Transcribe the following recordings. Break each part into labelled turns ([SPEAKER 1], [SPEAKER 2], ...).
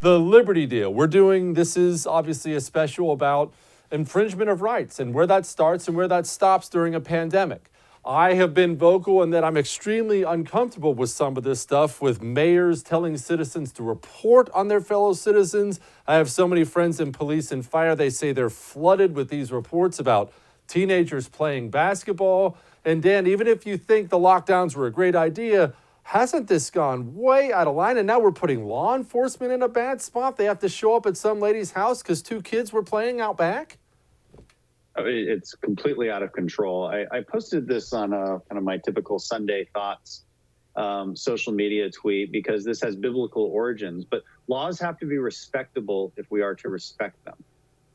[SPEAKER 1] The Liberty deal. This is obviously a special about infringement of rights and where that starts and where that stops during a pandemic. I have been vocal in that I'm extremely uncomfortable with some of this stuff, with mayors telling citizens to report on their fellow citizens. I have so many friends in police and fire, they say they're flooded with these reports about teenagers playing basketball. And Dan, even if you think the lockdowns were a great idea, hasn't this gone way out of line? And now we're putting law enforcement in a bad spot. They have to show up at some lady's house because two kids were playing out back.
[SPEAKER 2] It's completely out of control. I posted this on kind of my typical Sunday thoughts social media tweet because this has biblical origins, but laws have to be respectable if we are to respect them.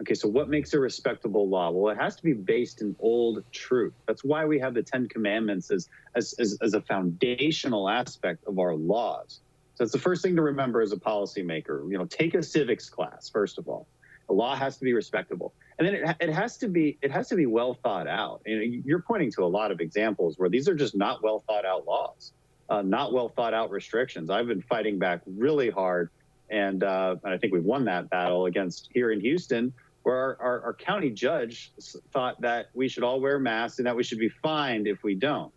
[SPEAKER 2] Okay, so what makes a respectable law? Well, it has to be based in old truth. That's why we have the 10 Commandments as a foundational aspect of our laws. So it's the first thing to remember as a policymaker. Take a civics class, first of all. A law has to be respectable. And then it has to be well thought out. You're pointing to a lot of examples where these are just not well thought out laws, not well thought out restrictions. I've been fighting back really hard, and I think we've won that battle against here in Houston, where our county judge thought that we should all wear masks and that we should be fined if we don't.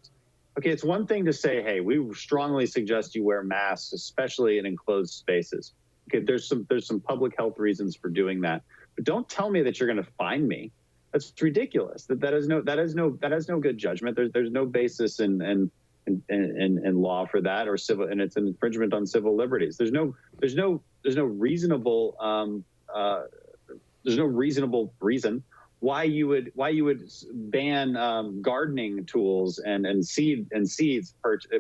[SPEAKER 2] Okay, it's one thing to say, hey, we strongly suggest you wear masks, especially in enclosed spaces. Okay, there's some public health reasons for doing that, but don't tell me that you're going to fine me. That's ridiculous. That has no good judgment. There's no basis in law for that, or civil, and it's an infringement on civil liberties. There's no reasonable reason why you would ban gardening tools and seeds,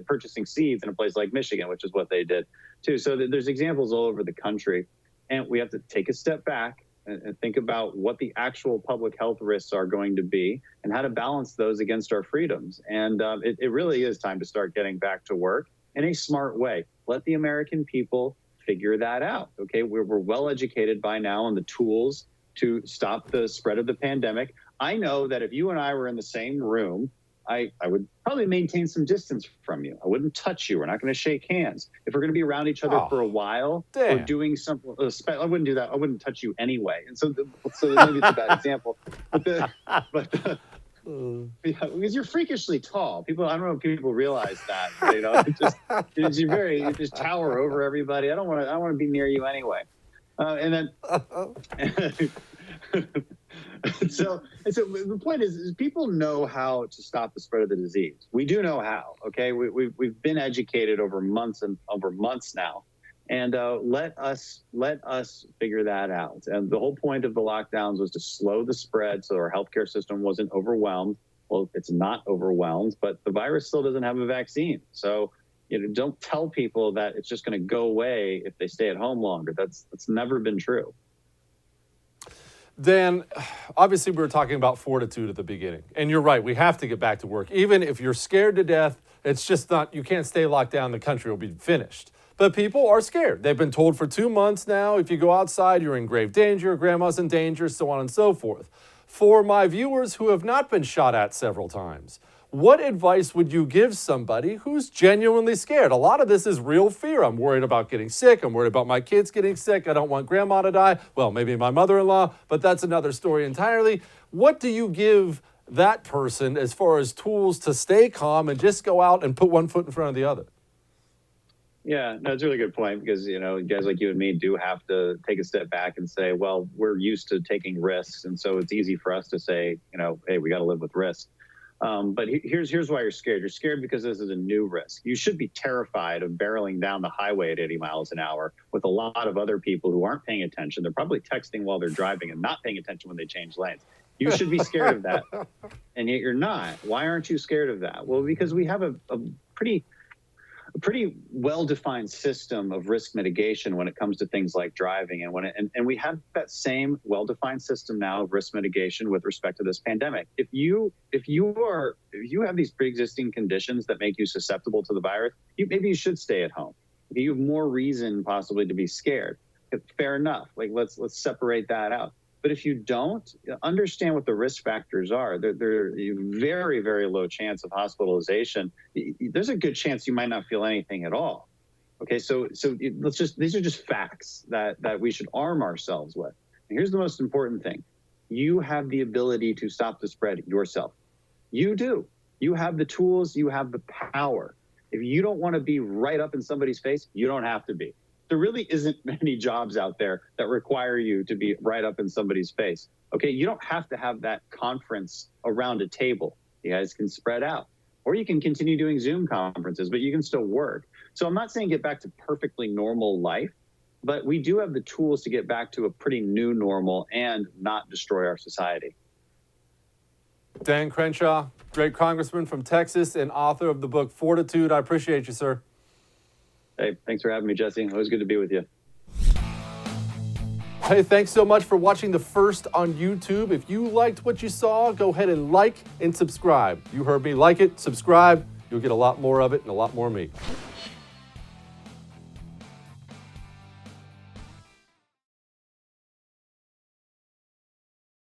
[SPEAKER 2] purchasing seeds in a place like Michigan, which is what they did too. So there's examples all over the country, and we have to take a step back and think about what the actual public health risks are going to be and how to balance those against our freedoms. And it really is time to start getting back to work in a smart way. Let the American people figure that out. Okay, we're well educated by now on the tools to stop the spread of the pandemic. I know that if you and I were in the same room, I would probably maintain some distance from you. I wouldn't touch you. We're not going to shake hands. If we're going to be around each other for a while, or doing something, I wouldn't do that. I wouldn't touch you anyway. And so maybe it's a bad example. Because you're freakishly tall. I don't know if people realize that. You just tower over everybody. I don't want to be near you anyway. And then, so the point is people know how to stop the spread of the disease. We do know how. Okay, we've been educated over months now, and let us figure that out. And the whole point of the lockdowns was to slow the spread so our healthcare system wasn't overwhelmed. Well, it's not overwhelmed, but the virus still doesn't have a vaccine. So don't tell people that it's just going to go away if they stay at home longer. That's never been true.
[SPEAKER 1] Dan, obviously we were talking about fortitude at the beginning, and you're right. We have to get back to work. Even if you're scared to death, it's just not, you can't stay locked down. The country will be finished. But people are scared. They've been told for 2 months now, if you go outside, you're in grave danger, grandma's in danger, so on and so forth. For my viewers who have not been shot at several times, what advice would you give somebody who's genuinely scared? A lot of this is real fear. I'm worried about getting sick. I'm worried about my kids getting sick. I don't want grandma to die. Well, maybe my mother-in-law, but that's another story entirely. What do you give that person as far as tools to stay calm and just go out and put one foot in front of the other?
[SPEAKER 2] Yeah, no, it's a really good point because, guys like you and me do have to take a step back and say, well, we're used to taking risks. And so it's easy for us to say, hey, we got to live with risk. But here's why you're scared. You're scared because this is a new risk. You should be terrified of barreling down the highway at 80 miles an hour with a lot of other people who aren't paying attention. They're probably texting while they're driving and not paying attention when they change lanes. You should be scared of that. And yet you're not. Why aren't you scared of that? Well, because we have a pretty well-defined system of risk mitigation when it comes to things like driving, and we have that same well-defined system now of risk mitigation with respect to this pandemic. If you have these pre-existing conditions that make you susceptible to the virus, maybe you should stay at home. You have more reason possibly to be scared. Fair enough. Let's separate that out. But if you don't understand what the risk factors are, they're very, very low chance of hospitalization. There's a good chance you might not feel anything at all. Okay, these are just facts that we should arm ourselves with. And here's the most important thing. You have the ability to stop the spread yourself. You do. You have the tools, you have the power. If you don't want to be right up in somebody's face, you don't have to be. There really isn't many jobs out there that require you to be right up in somebody's face. Okay, you don't have to have that conference around a table. You guys can spread out. Or you can continue doing Zoom conferences, but you can still work. So I'm not saying get back to perfectly normal life, but we do have the tools to get back to a pretty new normal and not destroy our society.
[SPEAKER 1] Dan Crenshaw, great congressman from Texas and author of the book Fortitude. I appreciate you, sir.
[SPEAKER 2] Hey, thanks for having me, Jesse. Always good to be with you.
[SPEAKER 1] Hey, thanks so much for watching The First on YouTube. If you liked what you saw, go ahead and like and subscribe. You heard me. Like it, subscribe. You'll get a lot more of it and a lot more of me.